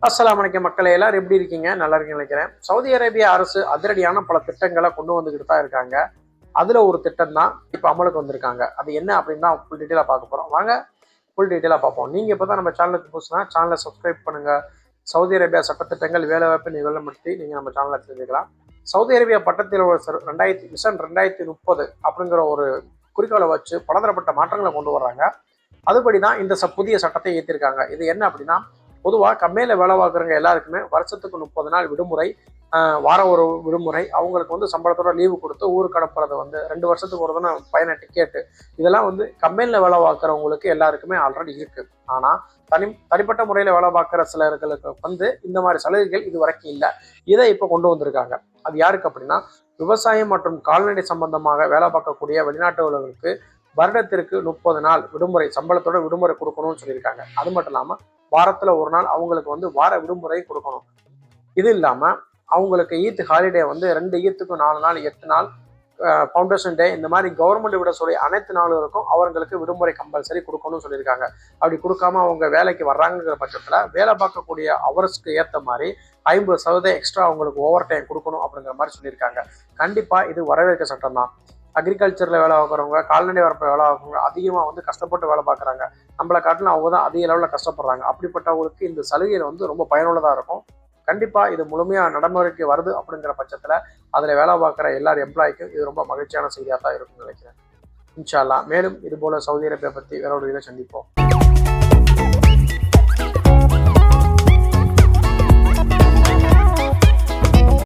அஸ்ஸலாமு அலைக்கும் மக்களே, எல்லாரும் எப்படி இருக்கீங்க? நல்லா இருக்கீங்கன்னு நினைக்கிறேன். சவுதி அரேபியா அரசு அதிரடியான பல திட்டங்களை கொண்டு வந்துகிட்டு தான் இருக்காங்க. அதுல ஒரு திட்டம் தான் இப்ப அமலுக்கு வந்திருக்காங்க. அது என்ன அப்படின்னு தான் ஃபுல் டீட்டெயிலா பார்க்க போறோம். வாங்க ஃபுல் டீட்டெயிலா பார்ப்போம். நீங்க இப்பதான் நம்ம சேனலுக்கு புதுசுனா சேனலை சப்ஸ்கிரைப் பண்ணுங்க. சவுதி அரேபியா சட்டத்திட்டங்கள், வேலைவாய்ப்பு நிகழ்வு பற்றி நீங்க நம்ம சேனலை தெரிஞ்சுக்கலாம். சவுதி அரேபியா பட்டத்தில் மிஷன் 2030 அப்படிங்கிற ஒரு குறிக்கோளை வச்சு பலதரப்பட்ட மாற்றங்களை கொண்டு வர்றாங்க. அதுபடிதான் இந்த புதிய சட்டத்தை ஏற்றிருக்காங்க. இது என்ன அப்படின்னா, பொதுவாக கம்பெனியில் வேலை பார்க்குறவங்க எல்லாருக்குமே வருஷத்துக்கு 30 நாள் விடுமுறை, வாரம் ஒரு விடுமுறை, அவங்களுக்கு வந்து சம்பளத்தோட லீவு கொடுத்து ஊருக்கு அனுப்புறது 2 வருஷத்துக்கு ஒரு தானே பயண டிக்கெட்டு, இதெல்லாம் கம்பெனியில் வேலை பார்க்குறவங்களுக்கு எல்லாருக்குமே ஆல்ரெடி இருக்கு. ஆனால் தனிப்பட்ட முறையில் வேலை பார்க்குற சிலர்களுக்கு இந்த மாதிரி சலுகைகள் இது வரைக்கும் இல்லை. இதை இப்போ கொண்டு வந்திருக்காங்க. அது யாருக்கு அப்படின்னா, விவசாயம் மற்றும் கால்நடை சம்பந்தமாக வேலை பார்க்கக்கூடிய வெளிநாட்டவர்களுக்கு வருடத்திற்கு 30 நாள் விடுமுறை, சம்பளத்தோட விடுமுறை கொடுக்கணும்னு சொல்லியிருக்காங்க. அது மட்டும் இல்லாமல் வாரத்தில் ஒரு நாள் அவங்களுக்கு வார விடுமுறை கொடுக்கணும். இது இல்லாமல் அவங்களுக்கு ஈத் ஹாலிடே 2 ஈத்துக்கும் 4 நாள், 8 நாள், ஃபவுண்டேஷன் டே, இந்த மாதிரி கவர்மெண்ட் விட சொல்லி அனைத்து நாளுக்கும் அவங்களுக்கு விடுமுறை கம்பல்சரி கொடுக்கணும்னு சொல்லியிருக்காங்க. அப்படி கொடுக்காம அவங்க வேலைக்கு வர்றாங்கிற பட்சத்தில் வேலை பார்க்கக்கூடிய அவர்ஸ்க்கு ஏற்ற மாதிரி 50% எக்ஸ்ட்ரா அவங்களுக்கு ஓவர் டைம் கொடுக்கணும் அப்படிங்கிற மாதிரி சொல்லியிருக்காங்க. கண்டிப்பாக இது வரவேற்க சட்டம் தான். அக்ரிகல்ச்சரில் வேலை பார்க்குறவங்க, கால்நடை வளர்ப்பு வேலை பார்க்குறவங்க அதிகமாக கஷ்டப்பட்டு வேலை பார்க்குறாங்க. நம்மளை காட்டிலும் அவங்க தான் அதிக அளவில் கஷ்டப்படுறாங்க. அப்படிப்பட்டவங்களுக்கு இந்த சலுகைகள் ரொம்ப பயனுள்ளதாக இருக்கும். கண்டிப்பாக இது முழுமையாக நடைமுறைக்கு வருது அப்படிங்கிற பட்சத்தில் அதில் வேலை பார்க்குற எல்லார் எம்ப்ளாய்க்கும் இது ரொம்ப மகிழ்ச்சியான செய்தியாக தான் இருக்கும்னு நினைக்கிறேன். இன்ஷா அல்லாஹ் மேலும் இது போல சவுதி அரேபியா பற்றி வேற ஒரு வீடியோவில் சந்திப்போம்.